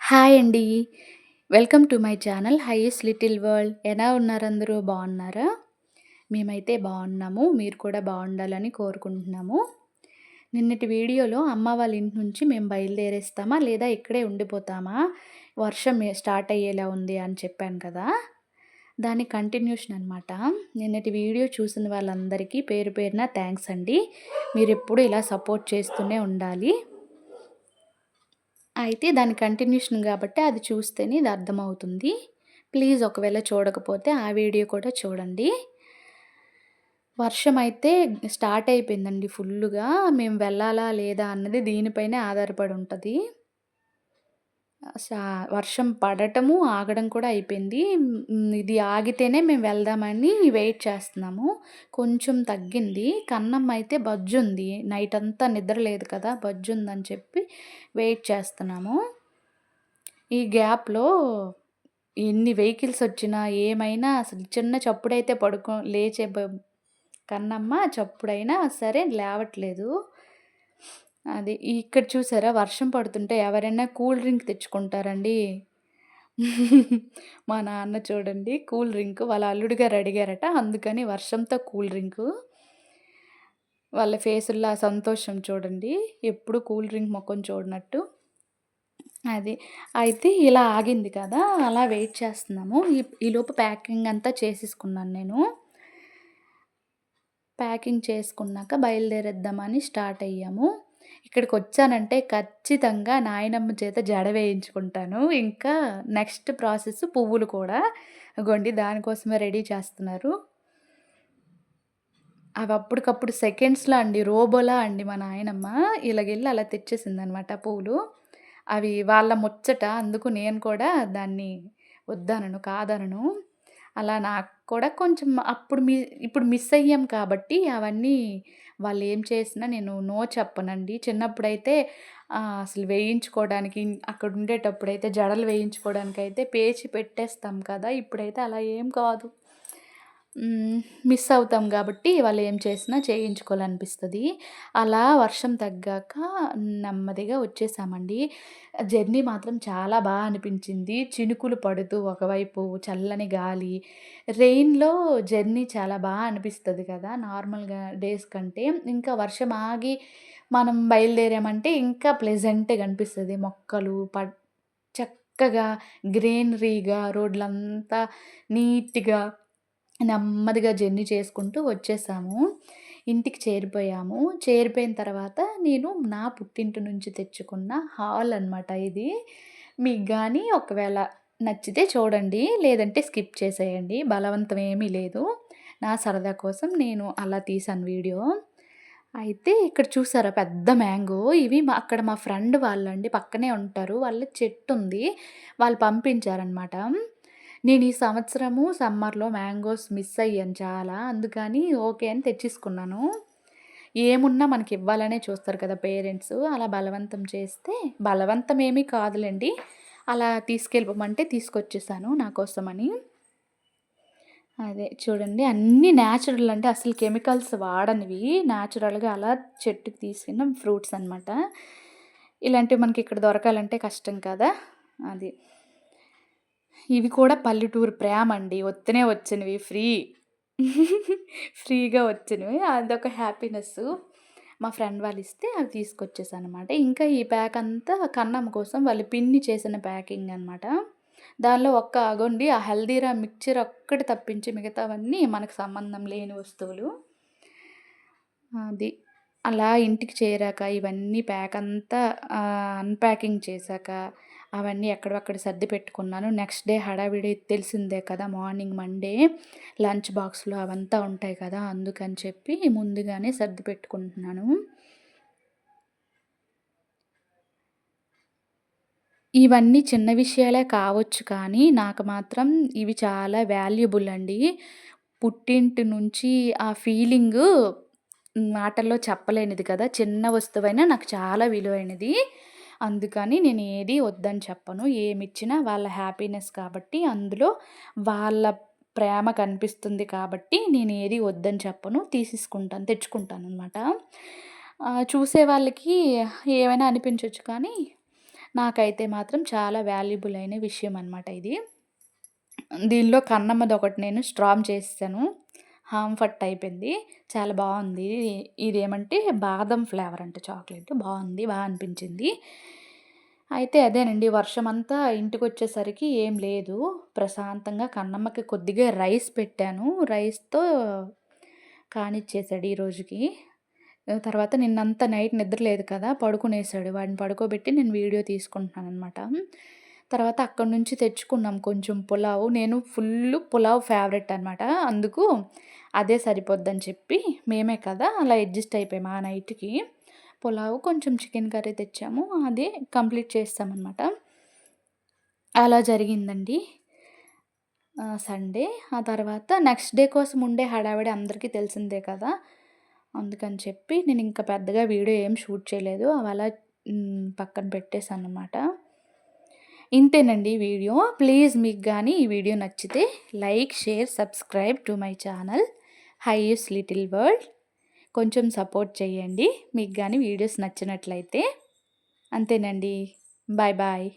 Hi అండి. Welcome to my channel హైస్ Little World. ఎలా ఉన్నారు అందరూ? బాగున్నారా? మేమైతే బాగున్నాము. మీరు కూడా బాగుండాలని కోరుకుంటున్నాము. నిన్నటి వీడియోలో అమ్మ వాళ్ళ ఇంటి నుంచి మేము బయలుదేరేస్తామా లేదా ఇక్కడే ఉండిపోతామా? వర్షం స్టార్ట్ అయ్యేలా ఉంది అని చెప్పాను కదా! దాని కంటిన్యూషన్ అనమాట. నిన్నటి వీడియో చూసిన వాళ్ళందరికీ పేరు పేరున థ్యాంక్స్ అండి. మీరెప్పుడు ఇలా సపోర్ట్ చేస్తూనే ఉండాలి. అయితే దాని కంటిన్యూషన్ గాబట్టి అది చూస్తేనే ఇది అర్థమవుతుంది. ప్లీజ్ ఒకవేళ చూడకపోతే ఆ వీడియో కూడా చూడండి. వర్షమైతే స్టార్ట్ అయిపోయిందండి ఫుల్లుగా. మేము వెళ్ళాలా లేదా అన్నది దీనిపైనే ఆధారపడి ఉంటది. సా వర్షం పడటము, ఆగడం కూడా అయిపోయింది. ఇది ఆగితేనే మేము వెళ్దామని వెయిట్ చేస్తున్నాము. కొంచెం తగ్గింది. కన్నమ్మ అయితే బజ్జుంది. నైటంతా నిద్ర లేదు కదా! బజ్జుందని చెప్పి వెయిట్ చేస్తున్నాము. ఈ గ్యాప్‌లో ఎన్ని వెహికల్స్ వచ్చినా, ఏమైనా అసలు చిన్న చప్పుడైతే లేచే కన్నమ్మ చప్పుడైనా సరే లేవట్లేదు. అది ఇక్కడ చూసారా వర్షం పడుతుంటే ఎవరైనా కూల్ డ్రింక్ తెచ్చుకుంటారండి. మా నాన్న చూడండి కూల్ డ్రింక్ వాళ్ళ అల్లుడు గారు అడిగారట. అందుకని వర్షంతో కూల్ డ్రింకు. వాళ్ళ ఫేసుల్లో ఆ సంతోషం చూడండి. ఎప్పుడు కూల్ డ్రింక్ మొఖం చూడనట్టు. అది. అయితే ఇలా ఆగింది కదా! అలా వెయిట్ చేస్తున్నాము. ఈలోపు ప్యాకింగ్ అంతా చేసేసుకున్నాను నేను. ప్యాకింగ్ చేసుకున్నాక బయలుదేరేద్దామని స్టార్ట్ అయ్యాము. ఇక్కడికొచ్చానంటే ఖచ్చితంగా నాయనమ్మ చేత జడ వేయించుకుంటాను. ఇంకా నెక్స్ట్ ప్రాసెస్ పువ్వులు కూడా. అగోండి దానికోసమే రెడీ చేస్తున్నారు. అవి అప్పటికప్పుడు సెకండ్స్‌లో అండి. రోబోలా అండి మా నాయనమ్మ. ఇలాగెళ్ళి అలా తెచ్చేసిందనమాట పువ్వులు. అవి వాళ్ళ ముచ్చట. అందుకు నేను కూడా దాన్ని వద్దనను, కాదనను. అలా నాకు కూడా కొంచెం ఇప్పుడు మిస్ అయ్యాం కాబట్టి అవన్నీ వాళ్ళేం చేసినా నేను నో చెప్పనండి. చిన్నప్పుడైతే అసలు వేయించుకోవడానికి అక్కడుండేటప్పుడైతే జడలు వేయించుకోవడానికైతే పేచి పెట్టేస్తాం కదా! ఇప్పుడైతే అలా ఏం కాదు. మిస్ అవుతాం గాబట్టి వాళ్ళేం చేసినా చేయించుకోవాలనిపిస్తది. అలా వర్షం తగ్గాక నెమ్మదిగా వచ్చేసామండి. జర్నీ మాత్రం చాలా అనిపించింది. చినుకులు పడుతూ ఒకవైపు చల్లని గాలి. రెయిన్‌లో జర్నీ చాలా అనిపిస్తది కదా! నార్మల్‌గా డేస్ కంటే. ఇంకా వర్షం ఆగి మనం బయలుదేరామంటే ఇంకా ప్లెజెంట్‌గా అనిపిస్తది. మొక్కలు చక్కగా గ్రీనరీగా రోడ్లంతా నీట్‌గా నెమ్మదిగా జర్నీ చేసుకుంటూ వచ్చేసాము. ఇంటికి చేరిపోయాము. చేరిపోయిన తర్వాత నేను నా పుట్టింటి నుంచి తెచ్చుకున్న హాల్ అనమాట ఇది. మీకు గాని ఒకవేళ నచ్చితే చూడండి. లేదంటే స్కిప్ చేసేయండి. బలవంతం ఏమీ లేదు. నా సరదా కోసం నేను అలా తీశాను వీడియో. అయితే ఇక్కడ చూసారా పెద్ద మ్యాంగో. ఇవి అక్కడ మా ఫ్రెండ్ వాళ్ళండి పక్కనే ఉంటారు. వాళ్ళ చెట్టుంది. వాళ్ళు పంపించారనమాట. నేను ఈ సంవత్సరము సమ్మర్‌లో మ్యాంగోస్ మిస్ అయ్యాను చాలా. అందుకని ఓకే అని తెచ్చేసుకున్నాను. ఏమున్నా మనకివ్వాలనే చూస్తారు కదా పేరెంట్స్. అలా బలవంతం చేస్తే బలవంతం ఏమీ కాదులెండి. అలా తీసుకెళ్ళిపోమంటే తీసుకొచ్చేసాను నా కోసమని. అదే చూడండి అన్నీ న్యాచురల్ అంటే అసలు కెమికల్స్ వాడనివి. న్యాచురల్‌గా అలా చెట్టుకి తీసుకున్న ఫ్రూట్స్ అనమాట. ఇలాంటివి మనకి ఇక్కడ దొరకాలంటే కష్టం కదా! అది. ఇవి కూడా పల్లెటూరు ప్రేమండి. ఉత్తనే వచ్చినవి ఫ్రీ. ఫ్రీగా వచ్చినవి. అదొక హ్యాపీనెస్సు. మా ఫ్రెండ్ వాళ్ళిస్తే అవి తీసుకొచ్చేసాననమాట. ఇంకా ఈ ప్యాక్ అంతా కన్నమ్మ కోసం వాళ్ళ పిన్ని చేసిన ప్యాకింగ్ అనమాట. దానిలో అగోండి ఆ హల్దీరామ్ మిక్చర్ ఒక్కటి తప్పించి మిగతావన్నీ మనకు సంబంధం లేని వస్తువులు. అది. అలా ఇంటికి చేరాక ఇవన్నీ ప్యాక్ అంతా అన్‌ప్యాకింగ్ చేశాక అవన్నీ ఎక్కడివక్కడ సర్ది పెట్టుకున్నాను. నెక్స్ట్ డే హడావిడి తెలిసిందే కదా! మార్నింగ్ మండే లంచ్ బాక్స్‌లో అవంతా ఉంటాయి కదా! అందుకని చెప్పి ముందుగానే సర్ది పెట్టుకుంటున్నాను. ఇవన్నీ చిన్న విషయాలే కావచ్చు కానీ, నాకు మాత్రం ఇవి చాలా వాల్యుబుల్ అండి. పుట్టింటి నుంచి ఆ ఫీలింగు మాటల్లో చెప్పలేనిది కదా! చిన్న వస్తువైనా నాకు చాలా విలువైనది. అందుకని నేను ఏది వద్దని చెప్పను. ఏమిచ్చినా వాళ్ళ హ్యాపీనెస్ కాబట్టి, అందులో వాళ్ళ ప్రేమ కనిపిస్తుంది కాబట్టి, నేను ఏది వద్దని చెప్పను. తీసేసుకుంటాను, తెచ్చుకుంటాననమాట. చూసే వాళ్ళకి ఏమైనా అనిపించొచ్చు కానీ నాకైతే మాత్రం చాలా వాల్యుబుల్ అయిన విషయం అనమాట ఇది. దీనిలో కన్నమ్మదొకటి నేను స్ట్రాంగ్ చేసేసాను. హాంఫర్ట్ అయిపోయింది. చాలా బావుంది. ఇదేమంటే బాదం ఫ్లేవర్ అంట చాక్లెట్. బావుంది. అనిపించింది. అయితే అదేనండి వర్షమంతా ఇంటికొచ్చేసరికి ఏం లేదు. ప్రశాంతంగా కన్నమ్మకి కొద్దిగా రైస్ పెట్టాను. రైస్‌తో కానిచ్చేసాడు ఈ రోజుకి. తర్వాత నిన్నంతా నైట్ నిద్ర లేదు కదా! పడుకునేసాడు. వాడిని పడుకోబెట్టి నేను వీడియో తీసుకుంటున్నాననమాట. తర్వాత అక్కడి నుంచి తెచ్చుకున్నాం కొంచెం పులావు. నేను ఫుల్లు పులావ్ ఫేవరెట్ అనమాట. అందుకు అదే సరిపోద్దని చెప్పి మేమే కదా! అలా అడ్జస్ట్ అయిపోయాము ఆ నైట్‌కి. పులావు కొంచెం చికెన్ కర్రీ తెచ్చాము. అది కంప్లీట్ చేసేసామనమాట. అలా జరిగిందండి. సండే. ఆ తర్వాత నెక్స్ట్ డే కోసం ఉండే హడావిడి అందరికీ తెలిసిందే కదా! అందుకని చెప్పి నేనింక పెద్దగా వీడియో ఏం షూట్ చేయలేదు. అవలా పక్కన పెట్టేసాననమాట. ఇంతేనండి వీడియో. ప్లీజ్ మీకు గాని ఈ వీడియో నచ్చితే like, share, subscribe to my channel Haiyu's little world. కొంచెం సపోర్ట్ చేయండి. మీకు గాని వీడియోస్ నచ్చినట్లయితే. అంతేనండి. Bye bye.